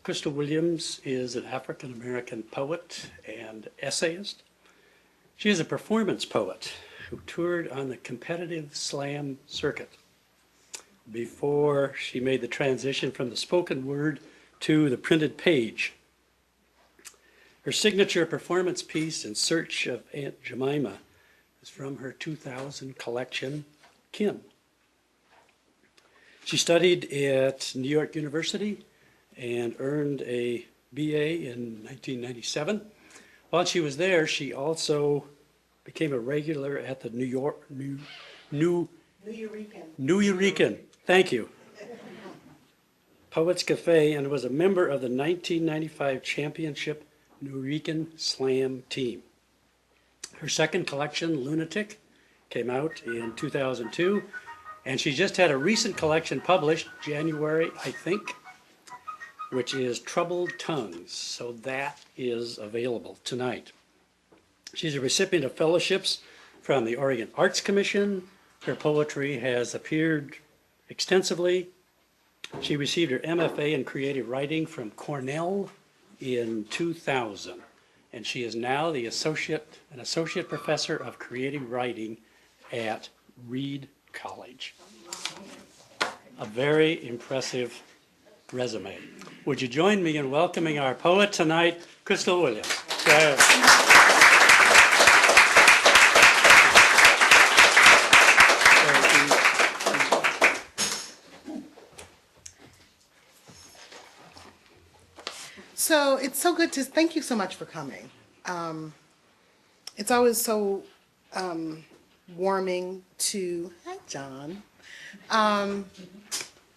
Crystal Williams is an African-American poet and essayist. She is a performance poet who toured on the competitive slam circuit before she made the transition from the spoken word to the printed page. Her signature performance piece, In Search of Aunt Jemima, is from her 2000 collection, Kim. She studied at New York University and earned a BA in 1997. While she was there, she also became a regular at the Nuyorican, thank you, Poets Cafe, and was a member of the 1995 championship Nuyorican Slam team. Her second collection, Lunatic, came out in 2002, and she just had a recent collection published, January, I think, which is Troubled Tongues, so that is available tonight. She's a recipient of fellowships from the Oregon Arts Commission. Her poetry has appeared extensively. She received her MFA in creative writing from Cornell in 2000, and she is now an associate professor of creative writing at Reed College. A very impressive resume. Would you join me in welcoming our poet tonight, Crystal Williams? So it's so good to, thank you so much for coming. It's always so warming to, hi John,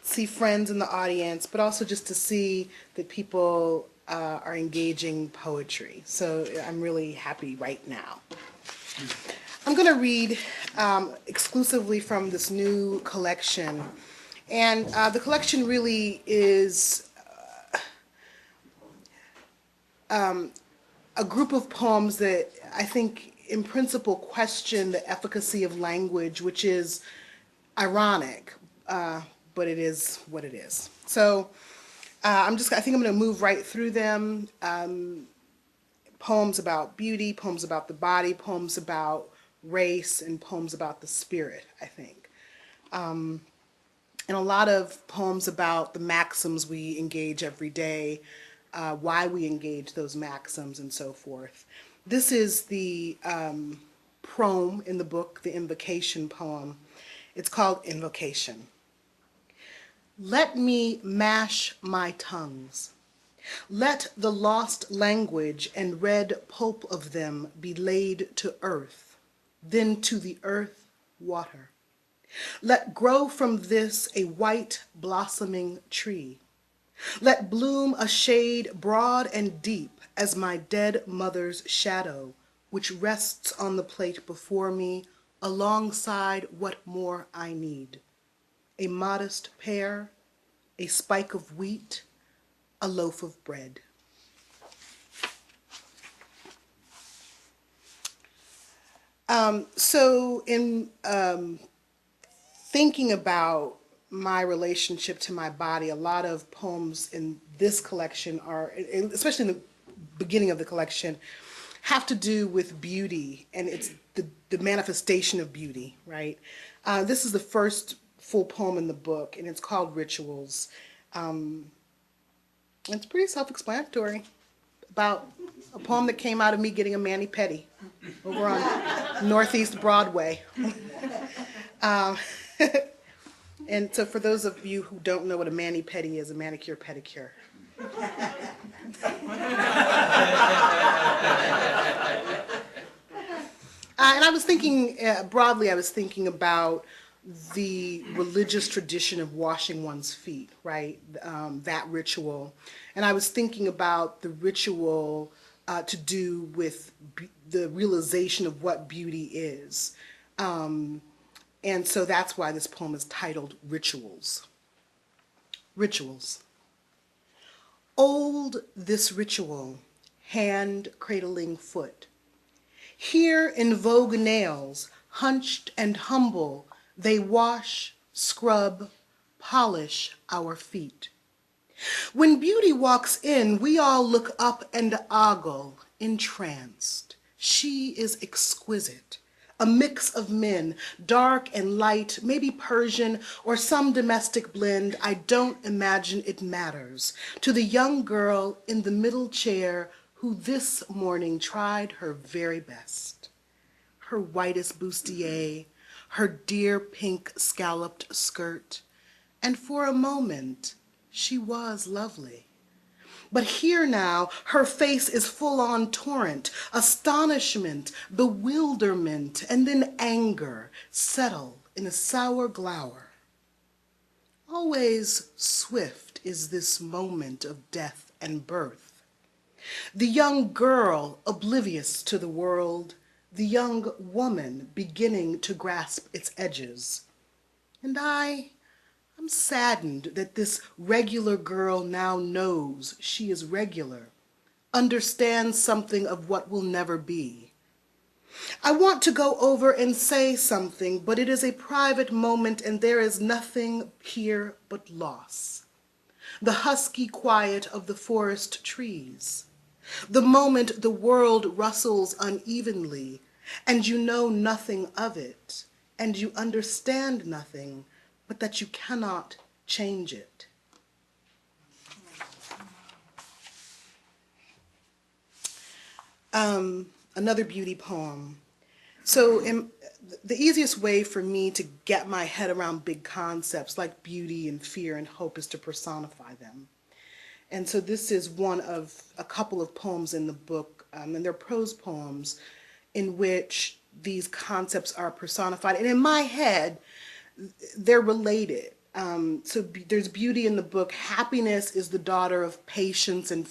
see friends in the audience, but also just to see that people are engaging poetry. So I'm really happy right now. I'm going to read exclusively from this new collection. And the collection really is a group of poems that I think in principle question the efficacy of language, which is ironic, but it is what it is. So I think I'm going to move right through them. Poems about beauty, poems about the body, poems about race, and poems about the spirit, I think. And a lot of poems about the maxims we engage every day, why we engage those maxims and so forth. This is the proem in the book, the invocation poem. It's called Invocation. Let me mash my tongues. Let the lost language and red pulp of them be laid to earth, then to the earth water. Let grow from this a white blossoming tree. Let bloom a shade broad and deep as my dead mother's shadow, which rests on the plate before me alongside what more I need. A modest pear, a spike of wheat, a loaf of bread. So in thinking about my relationship to my body, a lot of poems in this collection are, especially in the beginning of the collection, have to do with beauty, and it's the manifestation of beauty, right? This is the first full poem in the book, and it's called Rituals. It's pretty self-explanatory, about a poem that came out of me getting a mani-pedi over on Northeast Broadway. And so for those of you who don't know what a mani-pedi is, a manicure pedicure. And I was thinking, broadly, I was thinking about the religious tradition of washing one's feet, right? That ritual. And I was thinking about the ritual to do with the realization of what beauty is. And so that's why this poem is titled Rituals. Rituals. Old this ritual, hand cradling foot. Here in vogue nails, hunched and humble, they wash, scrub, polish our feet. When beauty walks in, we all look up and ogle, entranced. She is exquisite. A mix of men, dark and light, maybe Persian or some domestic blend. I don't imagine it matters to the young girl in the middle chair who this morning tried her very best. Her whitest bustier, her dear pink scalloped skirt, and for a moment she was lovely. But here now, her face is full on torrent, astonishment, bewilderment, and then anger settle in a sour glower. Always swift is this moment of death and birth. The young girl oblivious to the world, the young woman beginning to grasp its edges. And I'm saddened that this regular girl now knows she is regular, understands something of what will never be. I want to go over and say something, but it is a private moment and there is nothing here but loss. The husky quiet of the forest trees. The moment the world rustles unevenly and you know nothing of it and you understand nothing, but that you cannot change it. Another beauty poem. So the easiest way for me to get my head around big concepts like beauty and fear and hope is to personify them. And so this is one of a couple of poems in the book, and they're prose poems in which these concepts are personified. And in my head, they're related. There's beauty in the book. Happiness is the daughter of patience and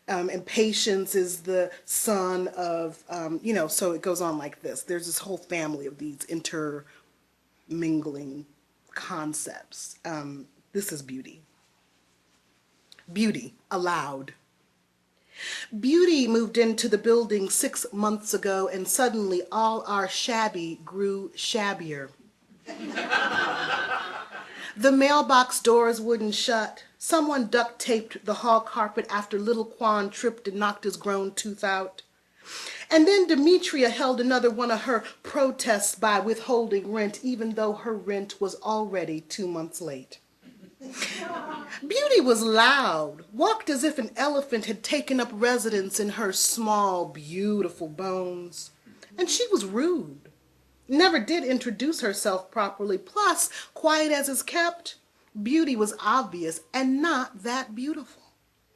and patience is the son of, so it goes on like this. There's this whole family of these intermingling concepts. This is beauty. Beauty, aloud. Beauty moved into the building 6 months ago, and suddenly all our shabby grew shabbier. The mailbox doors wouldn't shut. Someone duct taped the hall carpet after little Quan tripped and knocked his grown tooth out. And then Demetria held another one of her protests by withholding rent, even though her rent was already 2 months late. Beauty was loud, walked as if an elephant had taken up residence in her small, beautiful bones. And she was rude. Never did introduce herself properly. Plus, quiet as is kept, beauty was obvious and not that beautiful.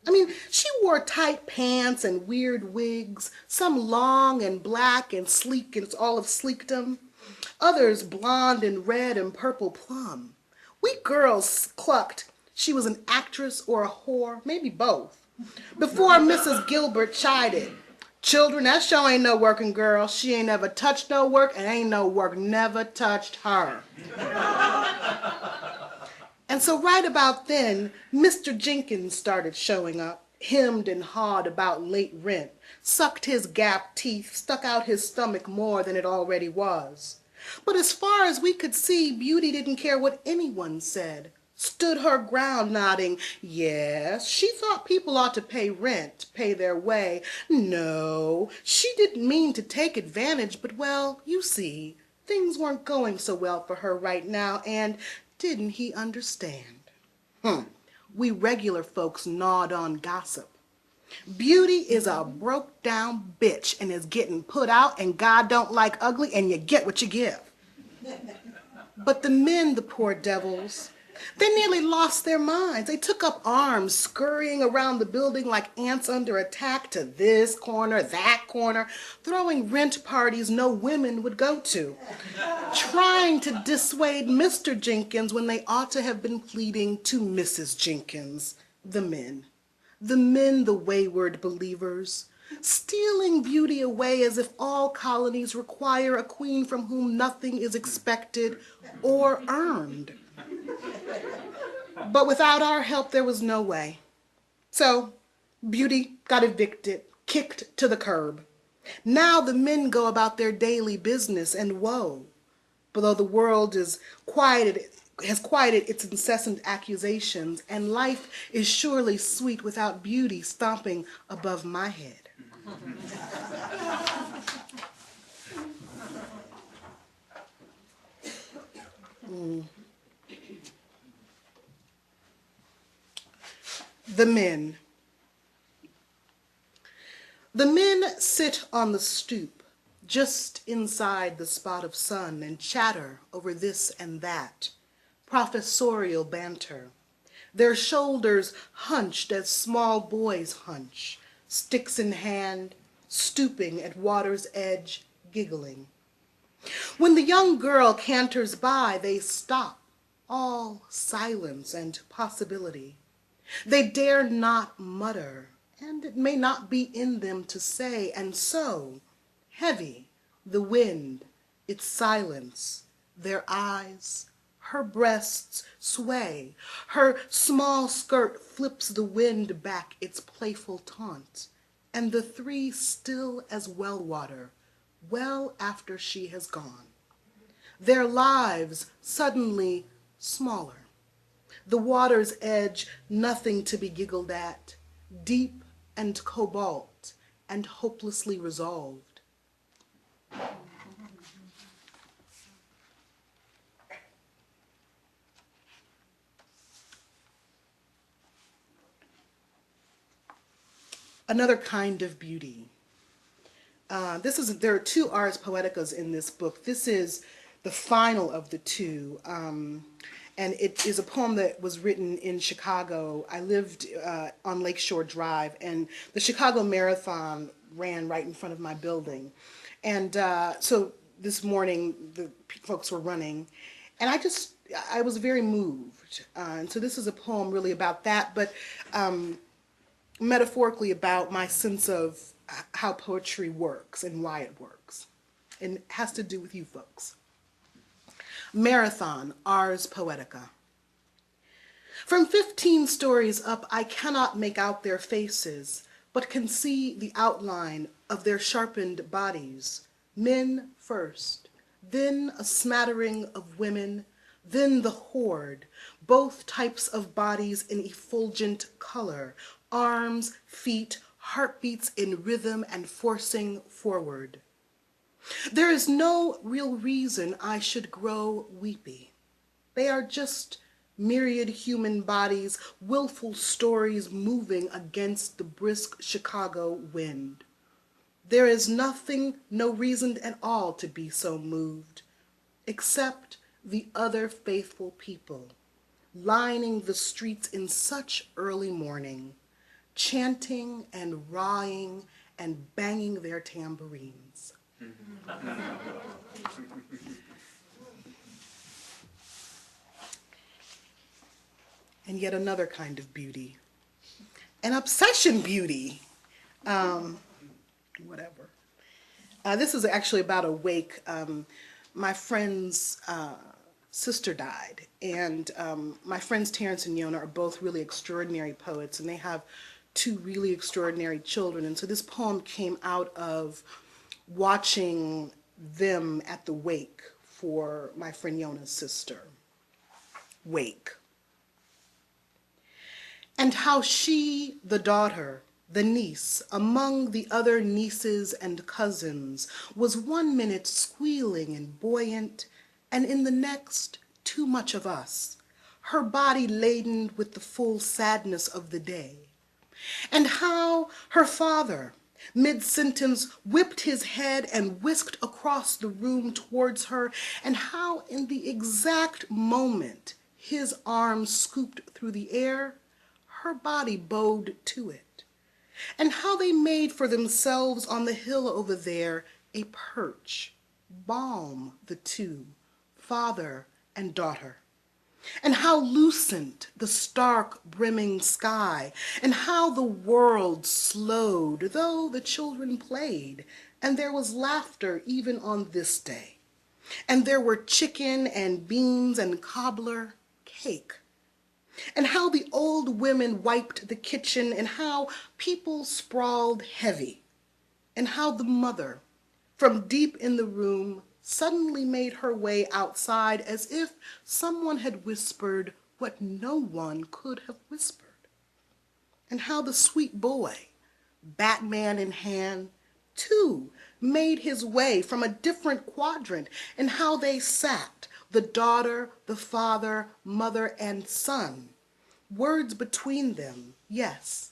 I mean, she wore tight pants and weird wigs, some long and black and sleek and all of sleekdom, others blonde and red and purple plum. We girls clucked she was an actress or a whore, maybe both, before Mrs. Gilbert chided. Children, that show ain't no working girl. She ain't never touched no work, and ain't no work never touched her. And so right about then, Mr. Jenkins started showing up, hemmed and hawed about late rent, sucked his gap teeth, stuck out his stomach more than it already was. But as far as we could see, Beauty didn't care what anyone said. Stood her ground, nodding, yes, she thought people ought to pay rent, pay their way. No, she didn't mean to take advantage, but well, you see, things weren't going so well for her right now, and didn't he understand? We regular folks gnawed on gossip. Beauty is a broke down bitch and is getting put out, and God don't like ugly, and you get what you give. But the men, the poor devils, they nearly lost their minds. They took up arms, scurrying around the building like ants under attack, to this corner, that corner, throwing rent parties no women would go to, trying to dissuade Mr. Jenkins when they ought to have been pleading to Mrs. Jenkins. The men, the wayward believers, stealing beauty away as if all colonies require a queen from whom nothing is expected or earned. But without our help, there was no way. So Beauty got evicted, kicked to the curb. Now the men go about their daily business, and woe. But though the world is quieted has quieted its incessant accusations, and life is surely sweet without beauty stomping above my head. The men. The men sit on the stoop, just inside the spot of sun, and chatter over this and that, professorial banter, their shoulders hunched as small boys hunch, sticks in hand, stooping at water's edge, giggling. When the young girl canters by, they stop, all silence and possibility. They dare not mutter, and it may not be in them to say, and so, heavy, the wind, its silence, their eyes, her breasts sway, her small skirt flips the wind back its playful taunt, and the three still as well water, well after she has gone. Their lives suddenly smaller. The water's edge, nothing to be giggled at, deep and cobalt and hopelessly resolved. Another kind of beauty. There are two Ars Poeticas in this book. This is the final of the two. And it is a poem that was written in Chicago. I lived on Lakeshore Drive, and the Chicago Marathon ran right in front of my building. And so this morning, the folks were running, and I was very moved. And so this is a poem really about that, but metaphorically about my sense of how poetry works and why it works. And it has to do with you folks. Marathon, Ars Poetica. From 15 stories up, I cannot make out their faces, but can see the outline of their sharpened bodies. Men first, then a smattering of women, then the horde, both types of bodies in effulgent color, arms, feet, heartbeats in rhythm and forcing forward. There is no real reason I should grow weepy. They are just myriad human bodies, willful stories moving against the brisk Chicago wind. There is nothing, no reason at all to be so moved, except the other faithful people, lining the streets in such early morning, chanting and rawing and banging their tambourines. And yet another kind of beauty, an obsession beauty, whatever. This is actually about a wake. My friend's sister died, and my friends Terrence and Yona are both really extraordinary poets, and they have two really extraordinary children. And so this poem came out of watching them at the wake for my friend Yona's sister. Wake. And how she, the daughter, the niece, among the other nieces and cousins, was 1 minute squealing and buoyant, and in the next, too much of us, her body laden with the full sadness of the day. And how her father, mid-sentence, whipped his head and whisked across the room towards her, and how in the exact moment his arm scooped through the air, her body bowed to it, and how they made for themselves on the hill over there a perch, balm the two, father and daughter, and how lucent the stark brimming sky, and how the world slowed, though the children played, and there was laughter even on this day, and there were chicken and beans and cobbler cake, and how the old women wiped the kitchen, and how people sprawled heavy, and how the mother, from deep in the room, suddenly made her way outside as if someone had whispered what no one could have whispered. And how the sweet boy, Batman in hand, too, made his way from a different quadrant, and how they sat, the daughter, the father, mother, and son. Words between them, yes,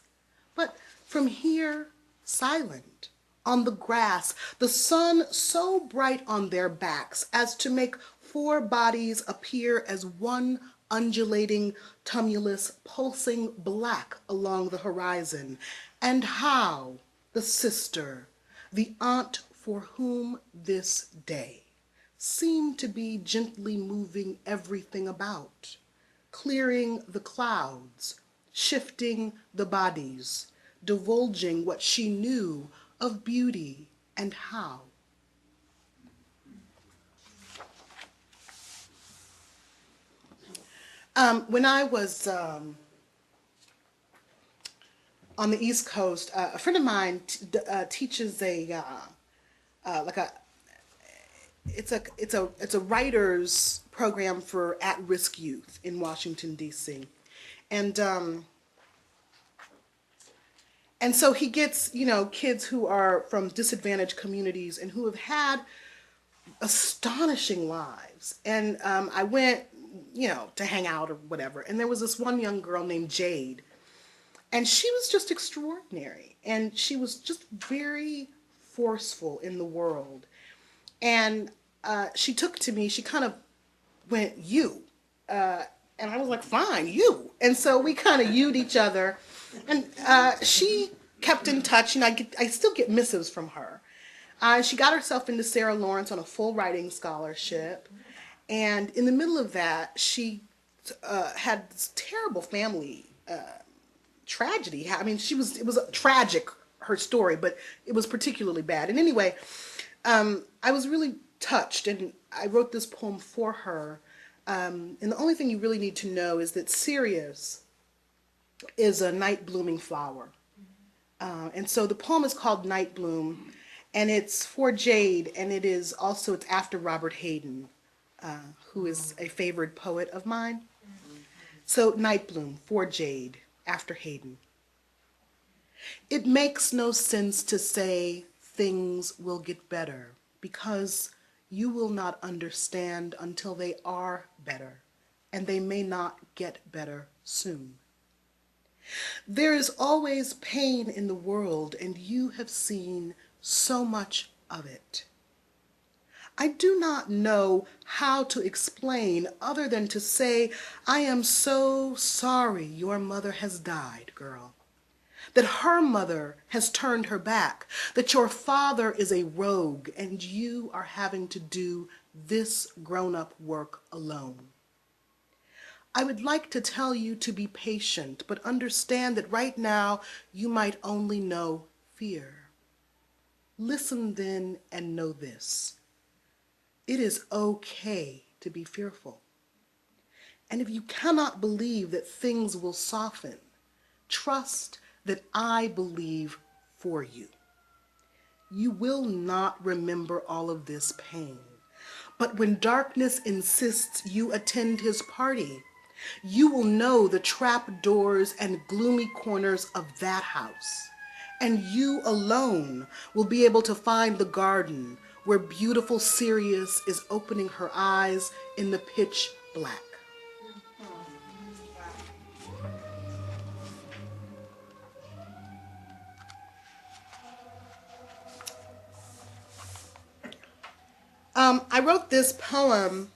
but from here, silent, on the grass, the sun so bright on their backs as to make four bodies appear as one undulating tumulus pulsing black along the horizon. And how the sister, the aunt for whom this day seemed to be gently moving everything about, clearing the clouds, shifting the bodies, divulging what she knew of beauty and how. When I was on the East Coast, a friend of mine teaches it's a writer's program for at-risk youth in Washington, D.C. And so he gets, kids who are from disadvantaged communities and who have had astonishing lives. And I went, to hang out or whatever. And there was this one young girl named Jade. And she was just extraordinary. And she was just very forceful in the world. And she took to me, she kind of went, you. And I was like, fine, you. And so we kind of you'd each other. And she kept in touch, and I still get missives from her. She got herself into Sarah Lawrence on a full writing scholarship. And in the middle of that, she had this terrible family tragedy. I mean, it was tragic, her story, but it was particularly bad. And anyway, I was really touched, and I wrote this poem for her. And the only thing you really need to know is that Sirius is a night blooming flower. And so the poem is called Night Bloom, and it's for Jade, and it's after Robert Hayden, who is a favored poet of mine. So Night Bloom for Jade, after Hayden. It makes no sense to say things will get better, because you will not understand until they are better, and they may not get better soon. There is always pain in the world, and you have seen so much of it. I do not know how to explain other than to say, I am so sorry your mother has died, girl. That her mother has turned her back, that your father is a rogue, and you are having to do this grown-up work alone. I would like to tell you to be patient, but understand that right now you might only know fear. Listen then and know this. It is okay to be fearful. And if you cannot believe that things will soften, trust that I believe for you. You will not remember all of this pain. But when darkness insists you attend his party, you will know the trap doors and gloomy corners of that house. And you alone will be able to find the garden where beautiful Sirius is opening her eyes in the pitch black. I wrote this poem.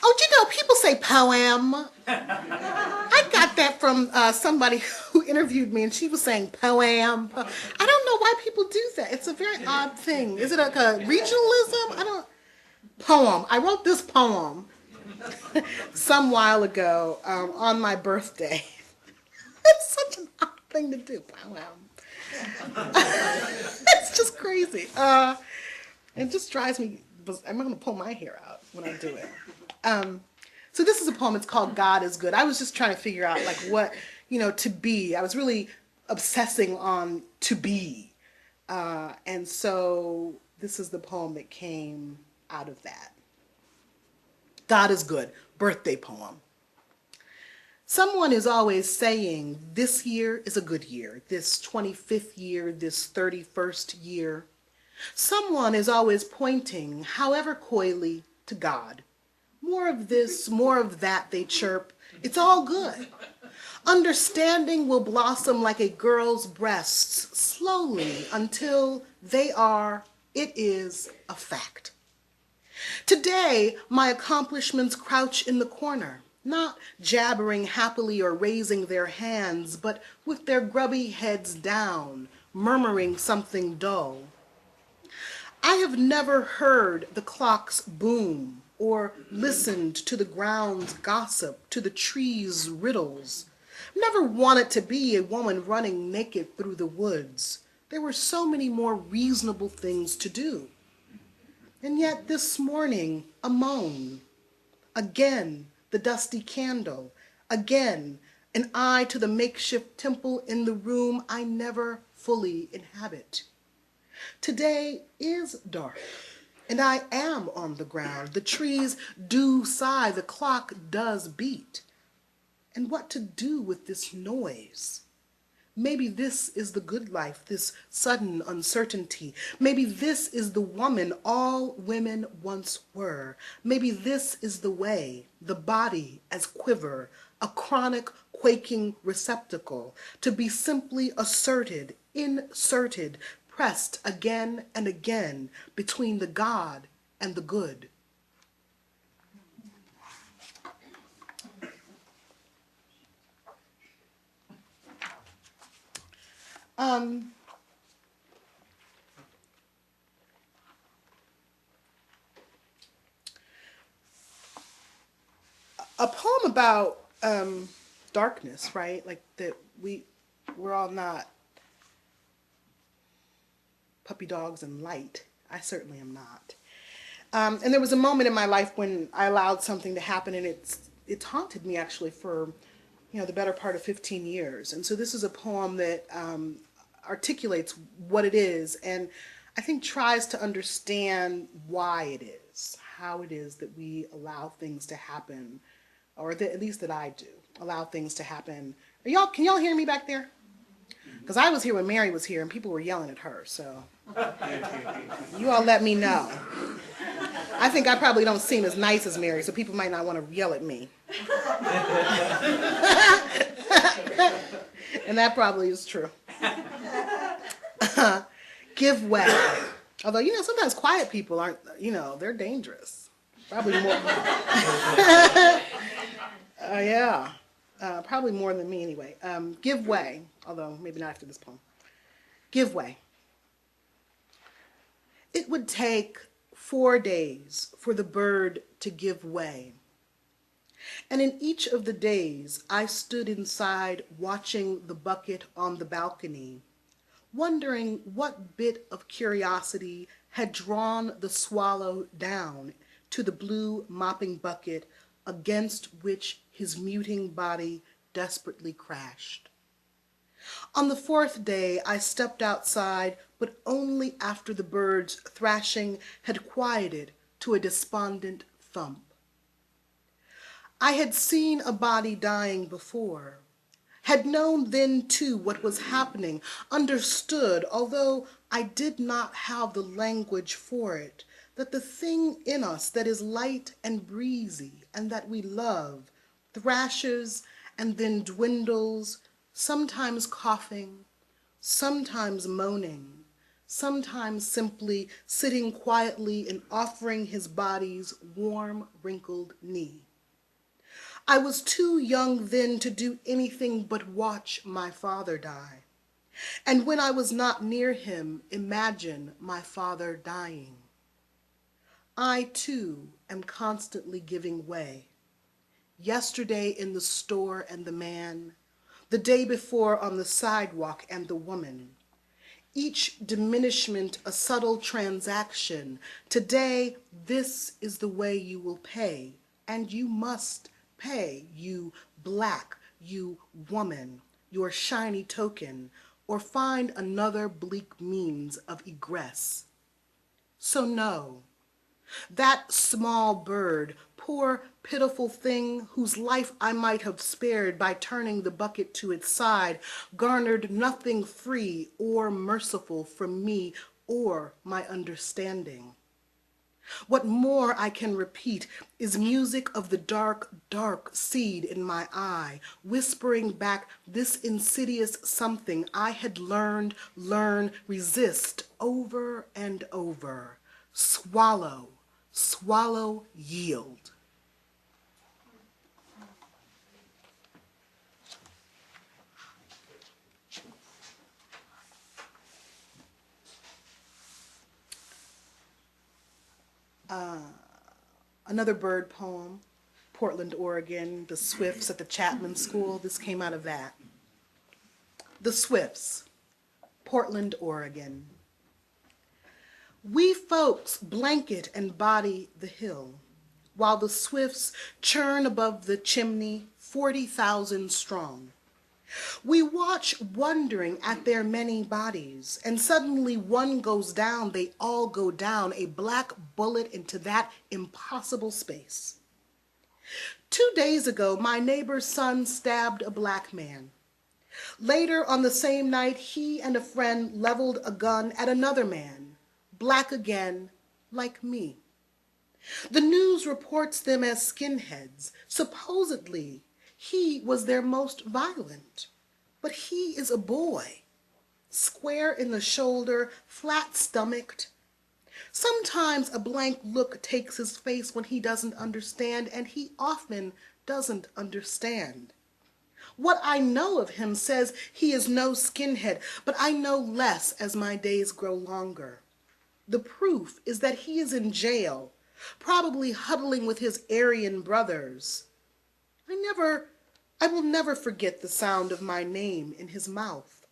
Oh, people say poem. I got that from somebody who interviewed me, and she was saying poem. I don't know why people do that. It's a very odd thing. Is it like a regionalism? Poem. I wrote this poem some while ago on my birthday. It's such an odd thing to do. Poem. It's just crazy. It just drives me. I'm going to pull my hair out when I do it. So this is a poem. It's called God is Good. I was just trying to figure out like what, to be. I was really obsessing on to be. And so this is the poem that came out of that. God is good. Birthday poem. Someone is always saying this year is a good year, this 25th year, this 31st year. Someone is always pointing, however coyly, to God. More of this, more of that, they chirp. It's all good. Understanding will blossom like a girl's breasts, slowly, until it is a fact. Today, my accomplishments crouch in the corner, not jabbering happily or raising their hands, but with their grubby heads down, murmuring something dull. I have never heard the clocks boom or listened to the ground's gossip, to the trees' riddles. Never wanted to be a woman running naked through the woods. There were so many more reasonable things to do. And yet this morning, a moan. Again, the dusty candle. Again, an eye to the makeshift temple in the room I never fully inhabit. Today is dark, and I am on the ground. The trees do sigh, the clock does beat. And what to do with this noise? Maybe this is the good life, this sudden uncertainty. Maybe this is the woman all women once were. Maybe this is the way, the body as quiver, a chronic quaking receptacle, to be simply asserted, inserted, pressed again and again between the God and the good. A poem about darkness, right? Like that we're all not puppy dogs and light. I certainly am not. And there was a moment in my life when I allowed something to happen, and it's haunted me actually for the better part of 15 years. And so this is a poem that articulates what it is, and I think tries to understand why it is, how it is that we allow things to happen, or that, at least that I do, allow things to happen. Can y'all hear me back there? Because I was here when Mary was here and people were yelling at her, so you all let me know. I think I probably don't seem as nice as Mary, so people might not want to yell at me. And that probably is true. Give way. Although, sometimes quiet people aren't, they're dangerous. Probably more. Yeah. Probably more than me anyway. Give way. Although, maybe not after this poem. Give way. It would take 4 days for the bird to give way. And in each of the days, I stood inside watching the bucket on the balcony, wondering what bit of curiosity had drawn the swallow down to the blue mopping bucket against which his muting body desperately crashed. On the 4th day, I stepped outside, but only after the birds' thrashing had quieted to a despondent thump. I had seen a body dying before, had known then too what was happening, understood, although I did not have the language for it, that the thing in us that is light and breezy and that we love thrashes and then dwindles, sometimes coughing, sometimes moaning, sometimes simply sitting quietly and offering his body's warm, wrinkled knee. I was too young then to do anything but watch my father die, and when I was not near him, imagine my father dying. I too am constantly giving way. Yesterday in the store and the man, the day before on the sidewalk and the woman. Each diminishment a subtle transaction. Today, this is the way you will pay, and you must pay, you black, you woman, your shiny token, or find another bleak means of egress. So no, That small bird, poor pitiful thing whose life I might have spared by turning the bucket to its side, garnered nothing free or merciful from me or my understanding. What more I can repeat is music of the dark, dark seed in my eye, whispering back this insidious something I had learned, learn, resist over and over. Swallow, swallow, yield. Another bird poem, Portland, Oregon, The Swifts at the Chapman School. This came out of that. The Swifts, Portland, Oregon. We folks blanket and body the hill, while the swifts churn above the chimney 40,000 strong. We watch wondering at their many bodies, and suddenly one goes down, they all go down, a black bullet into that impossible space. 2 days ago, my neighbor's son stabbed a black man. Later on the same night, he and a friend leveled a gun at another man, black again, like me. The news reports them as skinheads. Supposedly, he was their most violent. But he is a boy, square in the shoulder, flat-stomached. Sometimes a blank look takes his face when he doesn't understand, and he often doesn't understand. What I know of him says he is no skinhead, but I know less as my days grow longer. The proof is that he is in jail, probably huddling with his Aryan brothers. I will never forget the sound of my name in his mouth.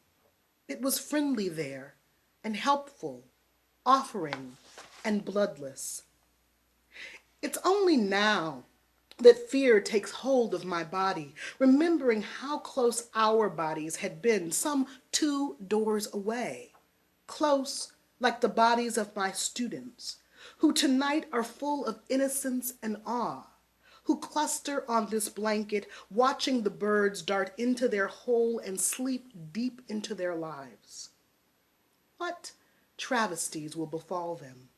It was friendly there, and helpful, offering, and bloodless. It's only now that fear takes hold of my body, remembering how close our bodies had been some 2 doors away, close like the bodies of my students, who tonight are full of innocence and awe, who cluster on this blanket, watching the birds dart into their hole and sleep deep into their lives. What travesties will befall them?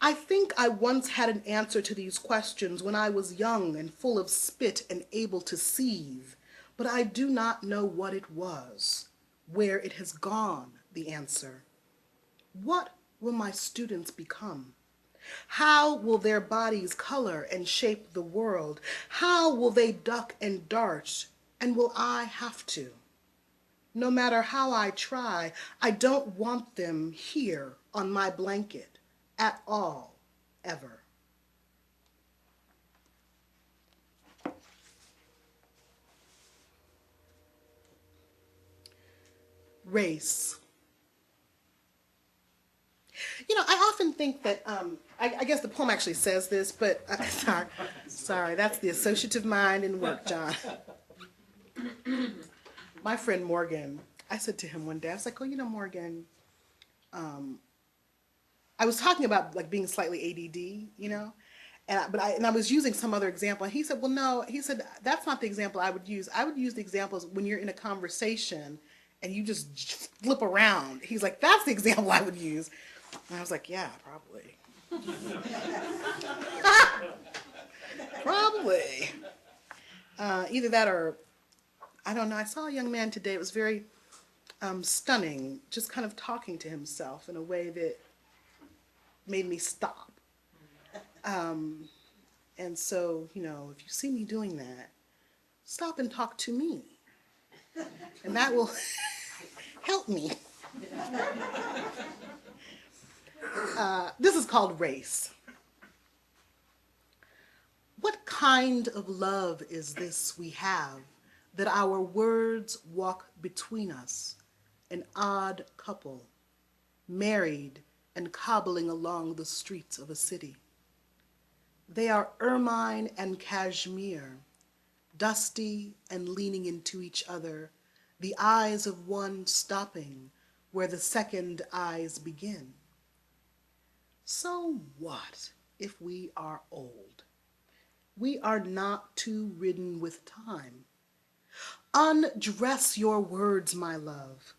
I think I once had an answer to these questions when I was young and full of spit and able to seethe, but I do not know what it was, where it has gone, the answer. What will my students become? How will their bodies color and shape the world? How will they duck and dart, and will I have to? No matter how I try, I don't want them here on my blanket at all, ever. Race. You know, I often think that, I guess the poem actually says this, but sorry, that's the associative mind in work, John. My friend Morgan, I said to him one day, I was like, oh, you know, Morgan, I was talking about like being slightly ADD, you know, and I was using some other example, and he said, well, no, he said, that's not the example I would use. I would use the examples when you're in a conversation and you just flip around. He's like, that's the example I would use. And I was like, yeah, probably. Probably. Either that or, I don't know, I saw a young man today, it was very stunning, just kind of talking to himself in a way that made me stop. And so, you know, if you see me doing that, stop and talk to me. And that will help me. This is called Race. What kind of love is this we have, that our words walk between us, an odd couple, married and cobbling along the streets of a city? They are ermine and cashmere, dusty and leaning into each other, the eyes of one stopping where the second eyes begin. So what if we are old? We are not too ridden with time. Undress your words, my love.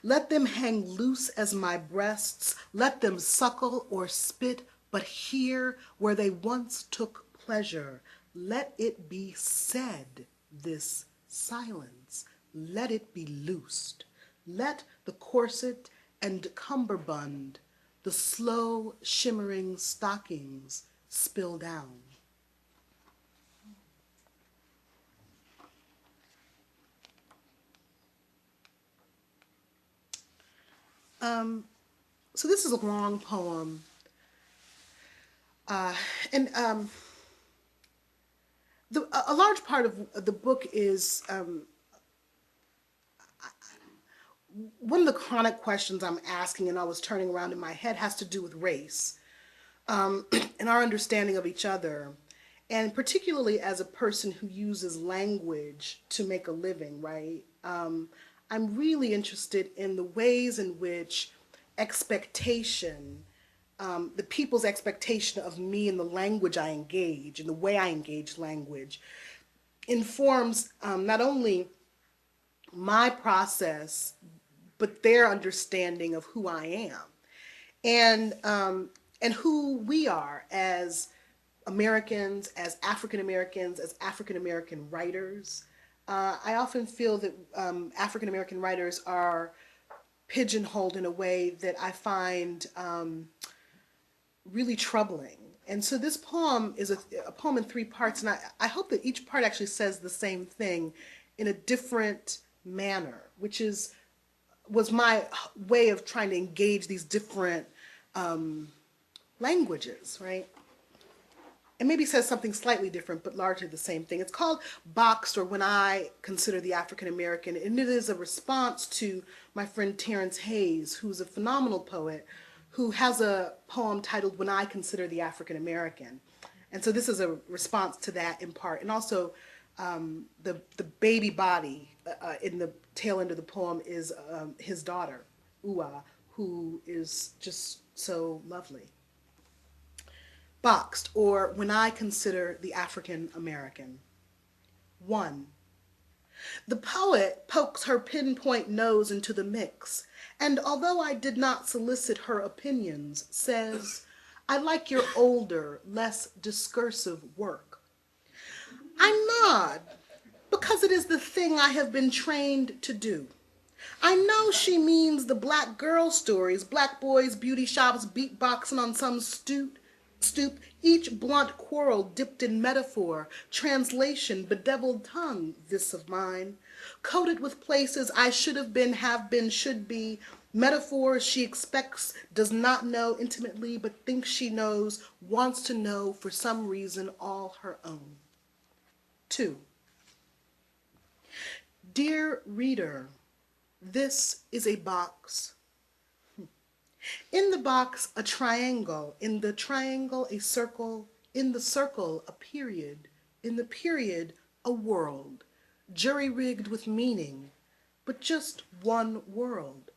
Let them hang loose as my breasts. Let them suckle or spit, but here where they once took pleasure, let it be said, this silence. Let it be loosed. Let the corset and cummerbund, the slow shimmering stockings spill down. So this is a long poem, and a large part of the book is one of the chronic questions I'm asking and I was turning around in my head has to do with race and our understanding of each other, and particularly as a person who uses language to make a living, right? I'm really interested in the ways in which expectation, the people's expectation of me and the language I engage and the way I engage language informs not only my process, but their understanding of who I am and who we are as Americans, as African Americans, as African American writers. I often feel that African American writers are pigeonholed in a way that I find really troubling. And so this poem is a poem in three parts, and I hope that each part actually says the same thing in a different manner, which was my way of trying to engage these different languages, right? And maybe says something slightly different, but largely the same thing. It's called Boxed, or When I Consider the African American, and it is a response to my friend Terrence Hayes, who's a phenomenal poet, who has a poem titled When I Consider the African American. And so this is a response to that in part. And also the baby body in the tail end of the poem is his daughter, Ua, who is just so lovely. Boxed, or When I Consider the African American. 1. The poet pokes her pinpoint nose into the mix, and although I did not solicit her opinions, says, I like your older, less discursive work. I nod, because it is the thing I have been trained to do. I know she means the black girl stories, black boys, beauty shops, beatboxing on some stoop, each blunt quarrel dipped in metaphor, translation, bedeviled tongue, this of mine, coated with places I should have been, should be, metaphors she expects, does not know intimately, but thinks she knows, wants to know for some reason all her own. 2. Dear reader, this is a box. In the box, a triangle. In the triangle, a circle. In the circle, a period. In the period, a world. Jury-rigged with meaning, but just one world.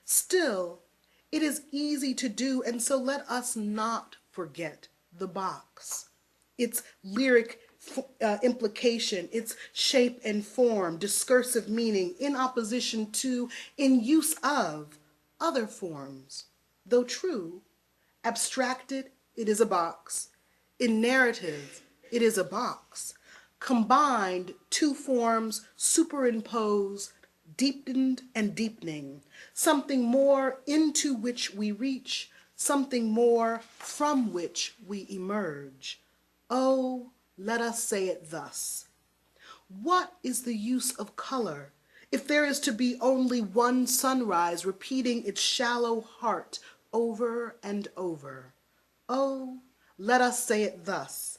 Still, it is easy to do, and so let us not forget the box. Its lyric implication, its shape and form, discursive meaning, in opposition to, in use of, other forms. Though true, abstracted, it is a box. In narrative, it is a box. Combined, two forms superimposed, deepened and deepening. Something more into which we reach, something more from which we emerge. Oh, let us say it thus. What is the use of color if there is to be only one sunrise repeating its shallow heart over and over? Oh, let us say it thus.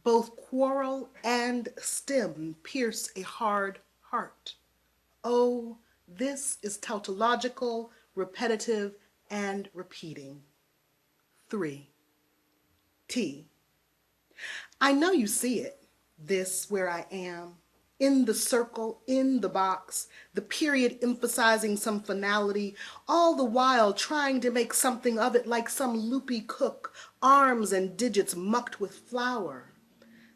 Both quarrel and stem pierce a hard heart. Oh, this is tautological, repetitive, and repeating. 3. T. I know you see it, this where I am. in the circle, in the box, the period emphasizing some finality, all the while trying to make something of it like some loopy cook, arms and digits mucked with flour.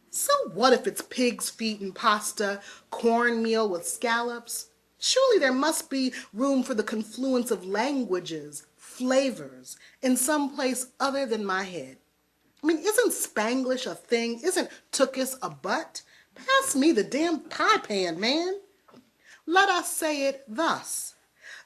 So what if it's pig's feet and pasta, cornmeal with scallops? Surely there must be room for the confluence of languages, flavors, in some place other than my head. I mean, isn't Spanglish a thing? Isn't Tookus a butt? Pass me the damn pie pan, man. Let us say it thus.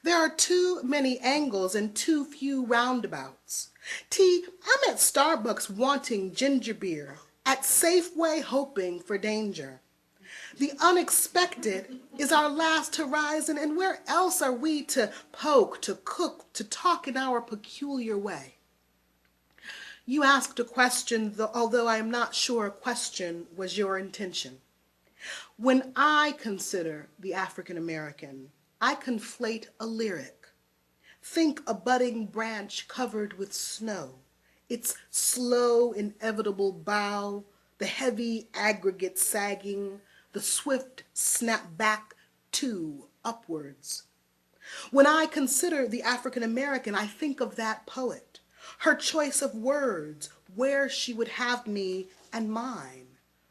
There are too many angles and too few roundabouts. I'm at Starbucks wanting ginger beer, at Safeway hoping for danger. The unexpected is our last horizon, and where else are we to poke, to cook, to talk in our peculiar way? You asked a question, although I am not sure a question was your intention. When I consider the African American, I conflate a lyric. Think a budding branch covered with snow, its slow, inevitable bow, the heavy aggregate sagging, the swift snap back to upwards. When I consider the African American, I think of that poet, her choice of words, where she would have me and mine,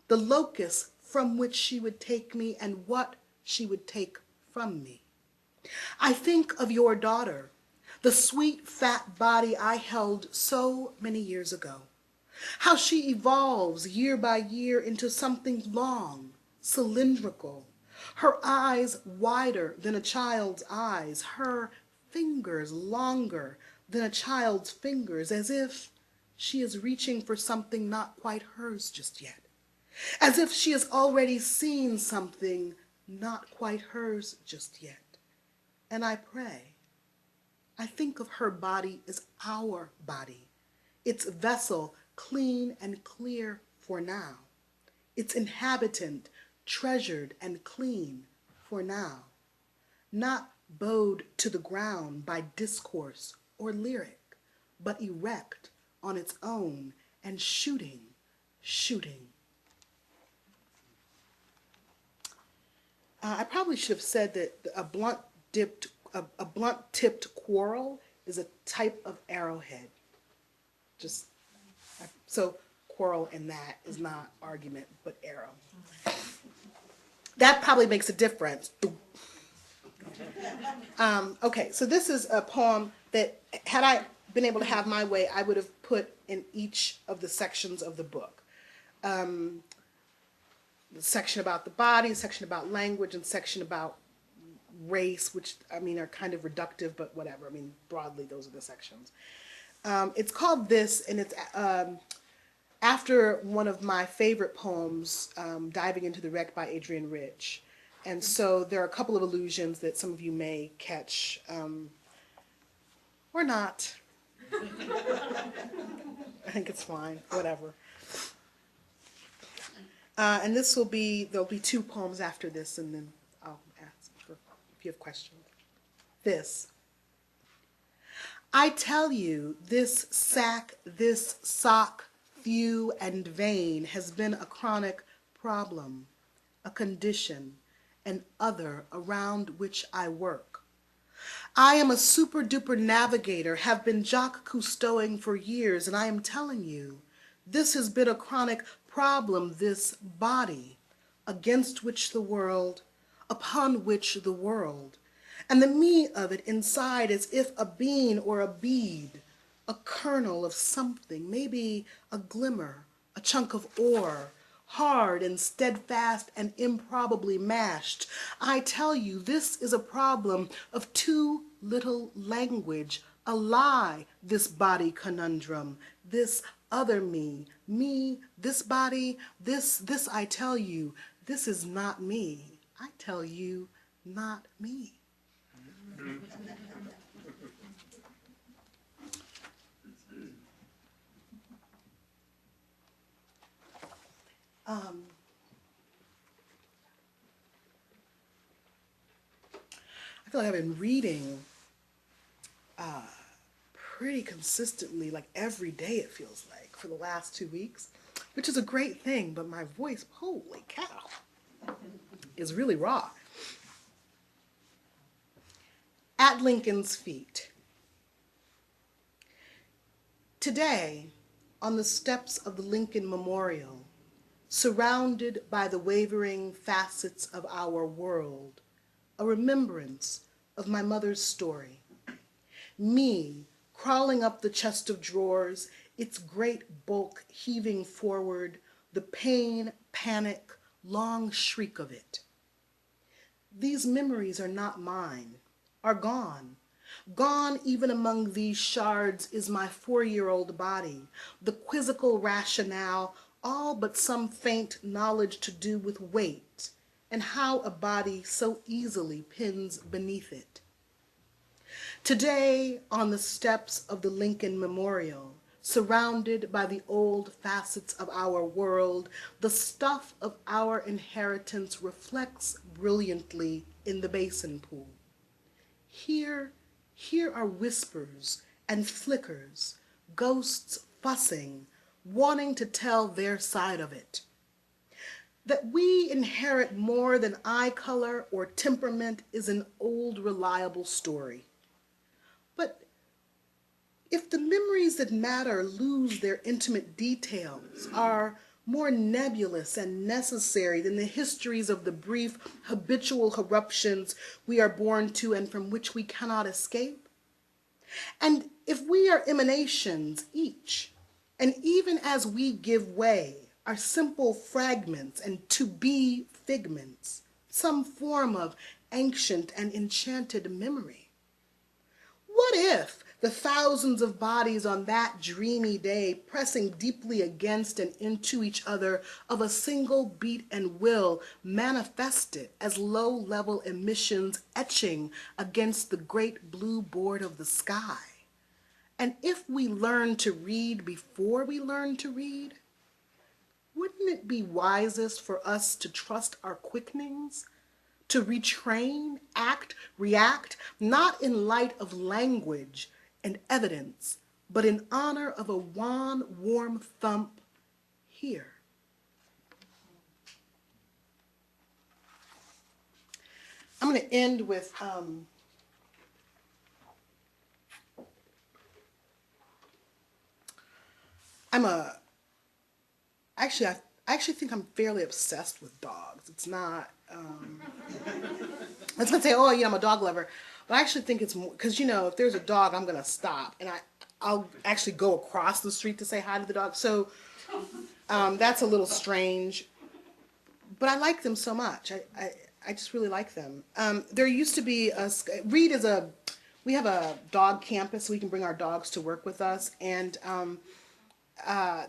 the locus from which she would take me and what she would take from me. I think of your daughter, the sweet fat body I held so many years ago, how she evolves year by year into something long, cylindrical, her eyes wider than a child's eyes, her fingers longer than a child's fingers, as if she is reaching for something not quite hers just yet, as if she has already seen something not quite hers just yet. And I pray, I think of her body as our body, its vessel clean and clear for now, its inhabitant treasured and clean for now, not bowed to the ground by discourse or lyric, but erect on its own and shooting. I probably should have said that a blunt-tipped quarrel is a type of arrowhead. So quarrel in that is not argument, but arrow. That probably makes a difference. Okay, so this is a poem that, had I been able to have my way, I would have put in each of the sections of the book. The section about the body, section about language, and section about race, which, I mean, are kind of reductive, but whatever. I mean, broadly, those are the sections. It's called This, and it's after one of my favorite poems, Diving into the Wreck by Adrienne Rich. And so there are a couple of allusions that some of you may catch, or not. I think it's fine, whatever. And there'll be two poems after this, and then I'll ask if you have questions. This. I tell you, this sack, this sock, few and vain, has been a chronic problem, a condition, an other around which I work. I am a super-duper navigator, have been Jacques Cousteauing for years, and I am telling you, this has been a chronic problem, this body, against which the world, upon which the world, and the me of it inside as if a bean or a bead, a kernel of something, maybe a glimmer, a chunk of ore, hard and steadfast and improbably mashed. I tell you, this is a problem of too little language, a lie, this body conundrum, this other me, this body, this I tell you, this is not me. I tell you, not me. I feel like I've been reading pretty consistently, like every day it feels like, for the last 2 weeks, which is a great thing, but my voice, holy cow. is really raw. At Lincoln's feet. Today, on the steps of the Lincoln Memorial, surrounded by the wavering facets of our world, a remembrance of my mother's story. Me, crawling up the chest of drawers, its great bulk heaving forward, the pain, panic, long shriek of it. These memories are not mine, are gone. Gone even among these shards is my 4-year-old body, the quizzical rationale, all but some faint knowledge to do with weight and how a body so easily pins beneath it. Today, on the steps of the Lincoln Memorial, surrounded by the old facets of our world, the stuff of our inheritance reflects brilliantly in the basin pool. Here are whispers and flickers, ghosts fussing, wanting to tell their side of it. That we inherit more than eye color or temperament is an old, reliable story. But if the memories that matter lose their intimate details, are more nebulous and necessary than the histories of the brief, habitual eruptions we are born to and from which we cannot escape? And if we are emanations each, and even as we give way, are simple fragments and to-be figments, some form of ancient and enchanted memory? What if the thousands of bodies on that dreamy day, pressing deeply against and into each other of a single beat and will, manifested as low-level emissions etching against the great blue board of the sky? And if we learn to read before we learn to read, wouldn't it be wisest for us to trust our quickenings, to retrain, act, react, not in light of language and evidence, but in honor of a wan, warm thump here? I'm going to end with I actually think I'm fairly obsessed with dogs. It's not, I was going to say, oh, yeah, I'm a dog lover. But I actually think it's more, because, you know, if there's a dog, I'm going to stop. And I'll actually go across the street to say hi to the dog. So that's a little strange. But I like them so much. I just really like them. There used to be we have a dog campus, so we can bring our dogs to work with us. And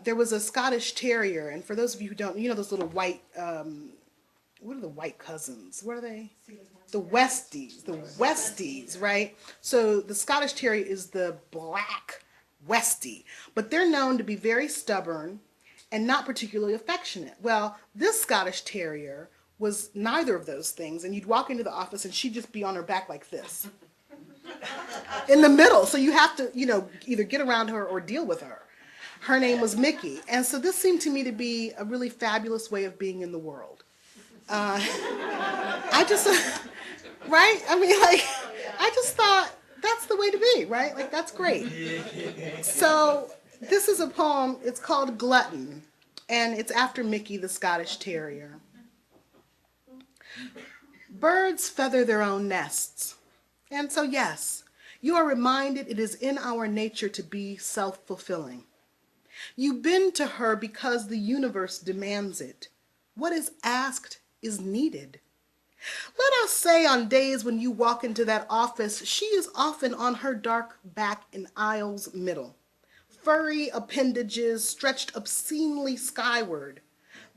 there was a Scottish Terrier, and for those of you who don't, you know those little white, what are the white cousins? What are they? The Westies, right? So the Scottish Terrier is the black Westie, but they're known to be very stubborn and not particularly affectionate. Well, this Scottish Terrier was neither of those things, and you'd walk into the office and she'd just be on her back like this, in the middle, so you have to, you know, either get around her or deal with her. Her name was Mickey, and so this seemed to me to be a really fabulous way of being in the world. I just, right? I mean, like, I just thought that's the way to be, right? Like, that's great. So this is a poem. It's called Glutton, and it's after Mickey, the Scottish Terrier. Birds feather their own nests, and so yes, you are reminded it is in our nature to be self-fulfilling. You bend to her because the universe demands it. What is asked is needed. Let us say on days when you walk into that office, she is often on her dark back in aisle's middle. Furry appendages stretched obscenely skyward.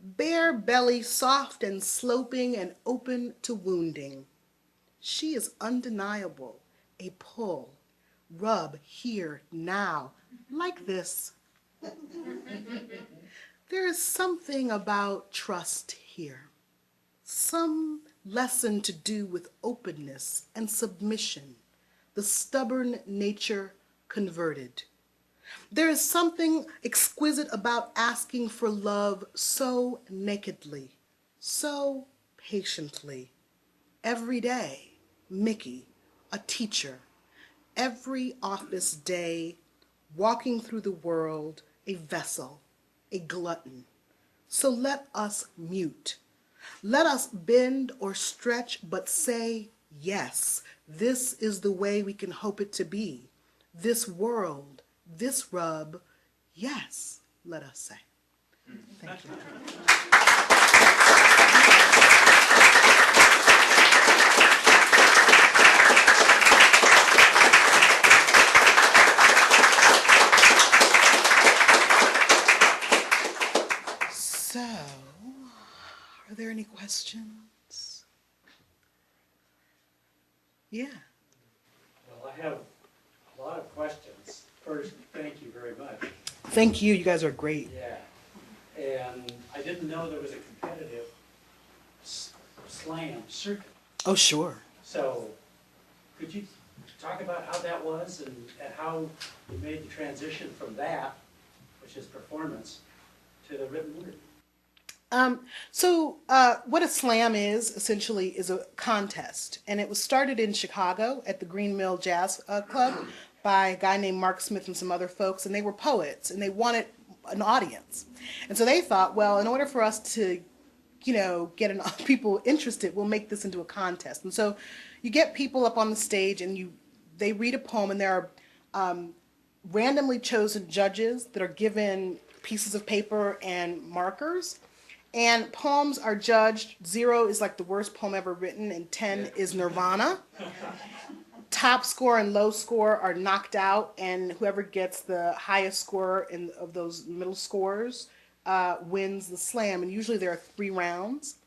Bare belly soft and sloping and open to wounding. She is undeniable. A pull. Rub here, now, like this. There is something about trust here. Some lesson to do with openness and submission, the stubborn nature converted. There is something exquisite about asking for love so nakedly, so patiently, every day, Mickey, a teacher, every office day, walking through the world, a vessel, a glutton. So let us mute. Let us bend or stretch, but say yes. This is the way we can hope it to be. This world, this rub, yes, let us say. Thank you. So, are there any questions? Yeah. Well, I have a lot of questions. First, thank you very much. Thank you. You guys are great. Yeah. And I didn't know there was a competitive slam circuit. Oh, sure. So could you talk about how that was and how you made the transition from that, which is performance, to the written word? What a slam is essentially is a contest, and it was started in Chicago at the Green Mill Jazz Club by a guy named Mark Smith and some other folks, and they were poets, and they wanted an audience, and so they thought, well, in order for us to, get people interested, we'll make this into a contest, and so you get people up on the stage, and they read a poem, and there are randomly chosen judges that are given pieces of paper and markers. And poems are judged. 0 is like the worst poem ever written, and 10 is Nirvana. Top score and low score are knocked out, and whoever gets the highest score of those middle scores wins the slam. And usually there are 3 rounds,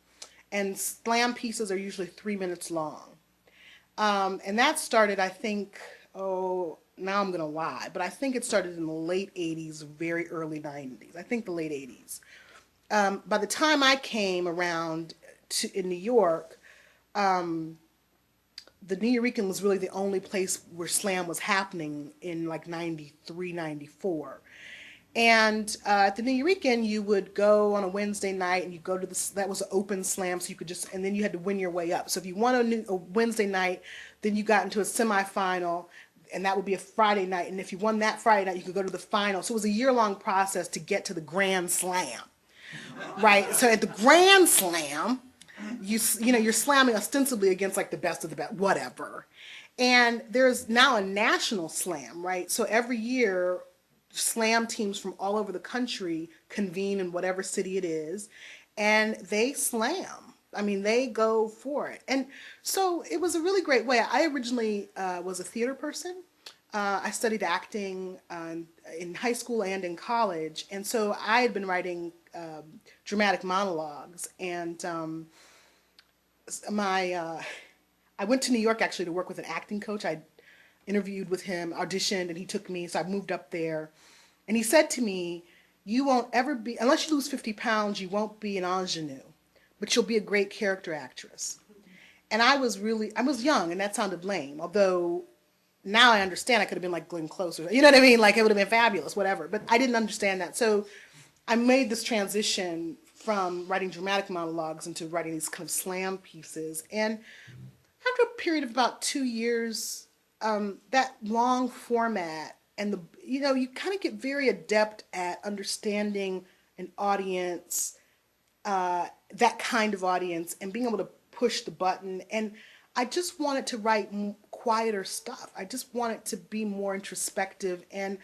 and slam pieces are usually 3 minutes long. And that started, I think, now I'm going to lie, but I think it started in the late 80s, very early 90s. I think the late 80s. By the time I came around in New York, the Nuyorican was really the only place where slam was happening in like 93, 94. And at the Nuyorican, you would go on a Wednesday night and you go to that was an open slam, so you could and then you had to win your way up. So if you won a Wednesday night, then you got into a semifinal, and that would be a Friday night. And if you won that Friday night, you could go to the final. So it was a year-long process to get to the Grand Slam. Right, so at the Grand Slam, you're slamming ostensibly against like the best of the best, whatever. And there's now a national slam, right? So every year, slam teams from all over the country convene in whatever city it is, and they slam. I mean, they go for it. And so it was a really great way. I originally was a theater person. I studied acting in high school and in college, and so I had been writing dramatic monologues. And I went to New York actually to work with an acting coach. I interviewed with him, auditioned, and he took me. So I moved up there, and he said to me, "You won't ever be, unless you lose 50 pounds, you won't be an ingenue, but you'll be a great character actress." And I was young, and that sounded lame, although now I understand I could have been like Glenn Close, or, you know what I mean? Like it would have been fabulous, whatever. But I didn't understand that. So I made this transition from writing dramatic monologues into writing these kind of slam pieces. And after a period of about 2 years, that long format and you kind of get very adept at understanding an audience, that kind of audience, and being able to push the button. And I just wanted to write quieter stuff. I just wanted to be more introspective. And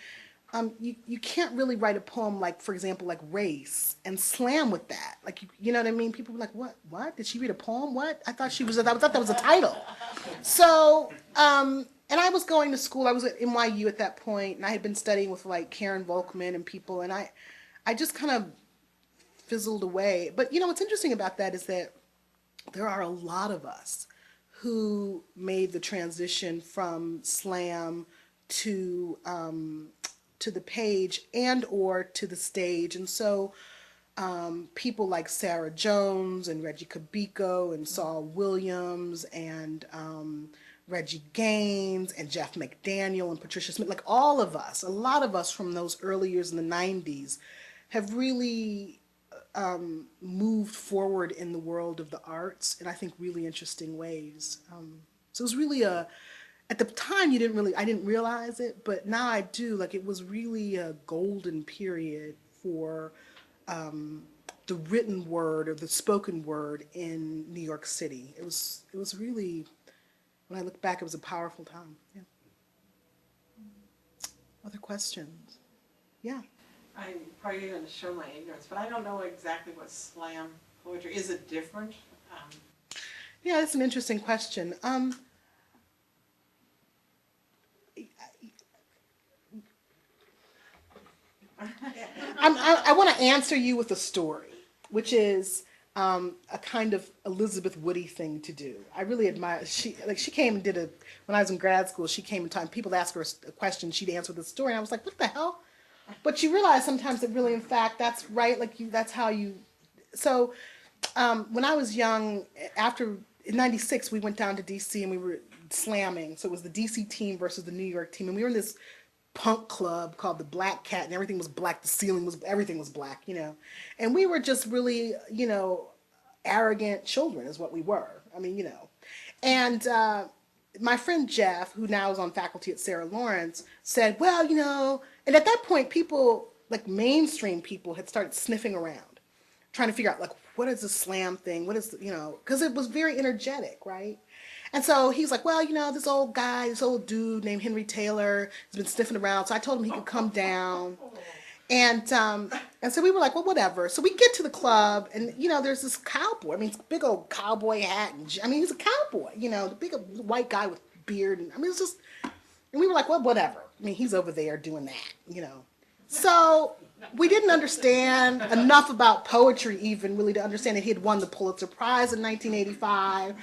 you can't really write a poem like, for example, like Race and slam with that. Like, you know what I mean? People were like, what? Did she read a poem? What? I thought that was a title. So, and I was going to school. I was at NYU at that point, and I had been studying with like Karen Volkman and people, and I just kind of fizzled away. But what's interesting about that is that there are a lot of us who made the transition from slam to the page and or to the stage. And so people like Sarah Jones and Reggie Cabico and Saul Williams and Reggie Gaines and Jeff McDaniel and Patricia Smith, like all of us, a lot of us from those early years in the 90s have really moved forward in the world of the arts in, I think, really interesting ways. So it was really at the time I didn't realize it, but now I do. Like, it was really a golden period for the written word or the spoken word in New York City. It was really, when I look back, it was a powerful time. Yeah. Other questions? Yeah. I'm probably going to show my ignorance, but I don't know exactly what slam poetry is. It different? Yeah, that's an interesting question. I want to answer you with a story, which is a kind of Elizabeth Woody thing to do. I really admire. She came and did a when I was in grad school. She came in time. People would ask her a question. She'd answer the story. And I was like, what the hell? But you realize sometimes that really, in fact, that's right. Like that's how you. So when I was young, after in '96, we went down to DC and we were slamming. So it was the DC team versus the New York team, and we were in this punk club called the Black Cat, and everything was black. The ceiling was everything was black, and we were just really, arrogant children is what we were. I mean, and my friend Jeff, who now is on faculty at Sarah Lawrence, said, well, and at that point, people like mainstream people had started sniffing around, trying to figure out like what is the slam thing, what is because it was very energetic, right? And so he's like, well, this old guy, this old dude named Henry Taylor has been sniffing around. So I told him he could come down. And so we were like, well, whatever. So we get to the club, and, there's this cowboy. I mean, it's a big old cowboy hat. And, he's a cowboy, the big white guy with beard. And, it's just, and we were like, well, whatever. I mean, he's over there doing that, So we didn't understand enough about poetry even really to understand that he had won the Pulitzer Prize in 1985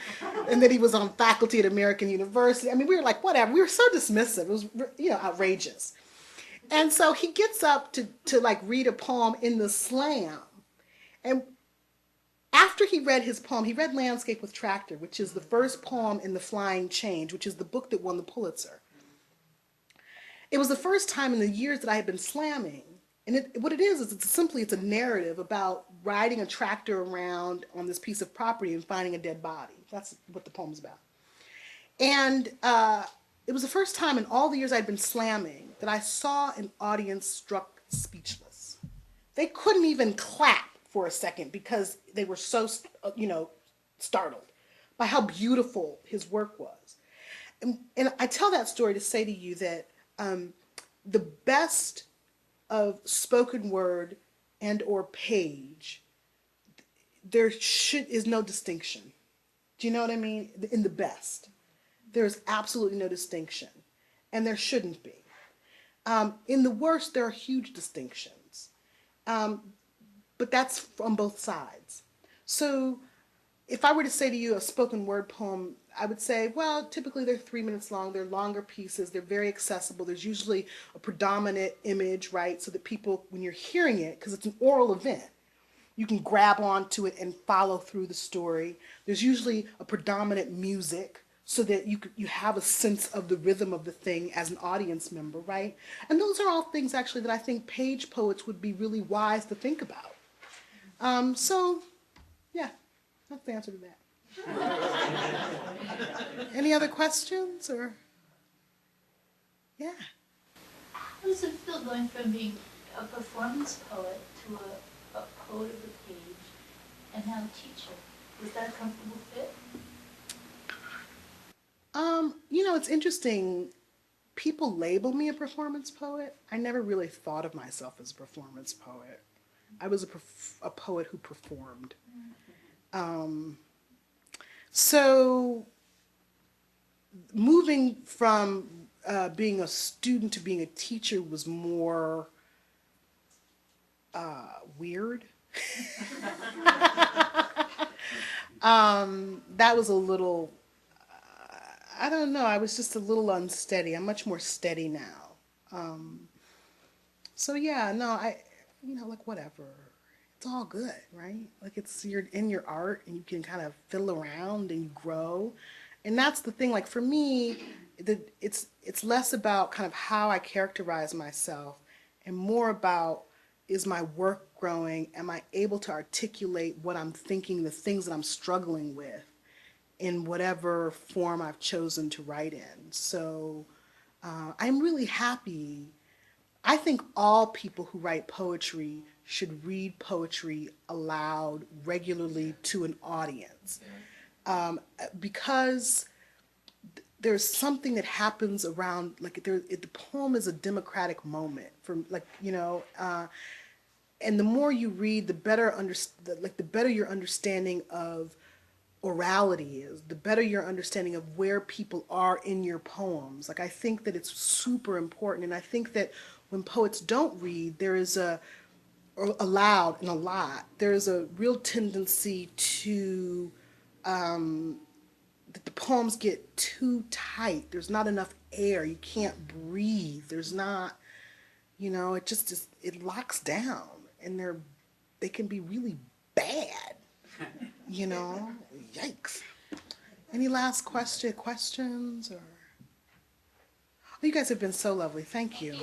and that he was on faculty at American University. I mean, we were like, whatever. We were so dismissive. It was, outrageous. And so he gets up to like read a poem in the slam. And after he read his poem, he read Landscape with Tractor, which is the first poem in The Flying Change, which is the book that won the Pulitzer. It was the first time in the years that I had been slamming. And what it is it's a narrative about riding a tractor around on this piece of property and finding a dead body. That's what the poem's about. And it was the first time in all the years I'd been slamming that I saw an audience struck speechless. They couldn't even clap for a second because they were so, startled by how beautiful his work was. And I tell that story to say to you that the best of spoken word and or page, there is no distinction. Do you know what I mean? In the best, there's absolutely no distinction, and there shouldn't be. In the worst, there are huge distinctions, but that's on both sides. So if I were to say to you a spoken word poem, I would say, well, typically they're 3 minutes long. They're longer pieces. They're very accessible. There's usually a predominant image, right? So that people, when you're hearing it, because it's an oral event, you can grab onto it and follow through the story. There's usually a predominant music so that you have a sense of the rhythm of the thing as an audience member, right? And those are all things actually that I think page poets would be really wise to think about. So, yeah, that's the answer to that. Any other questions or? Yeah. How does it feel going from being a performance poet to a poet of the page and now a teacher? Was that a comfortable fit? It's interesting. People label me a performance poet. I never really thought of myself as a performance poet. I was a poet who performed. So moving from being a student to being a teacher was more weird. That was a little, I don't know, I was just a little unsteady. I'm much more steady now. So yeah, no, like whatever. It's all good, right? Like you're in your art and you can kind of fiddle around and you grow. And that's the thing, like for me, it's less about kind of how I characterize myself and more about is my work growing, am I able to articulate what I'm thinking, the things that I'm struggling with in whatever form I've chosen to write in. So I'm really happy. I think all people who write poetry should read poetry aloud regularly to an audience. Because there's something that happens around, like the poem is a democratic moment for, like, and the more you read, the better the better your understanding of orality is, the better your understanding of where people are in your poems. Like, I think that it's super important, and I think that when poets don't read, there is or aloud and a lot, there's a real tendency to that the poems get too tight. There's not enough air. You can't breathe. There's not, it just it locks down, and they can be really bad. Yikes. Any last questions or? Oh, you guys have been so lovely. Thank you.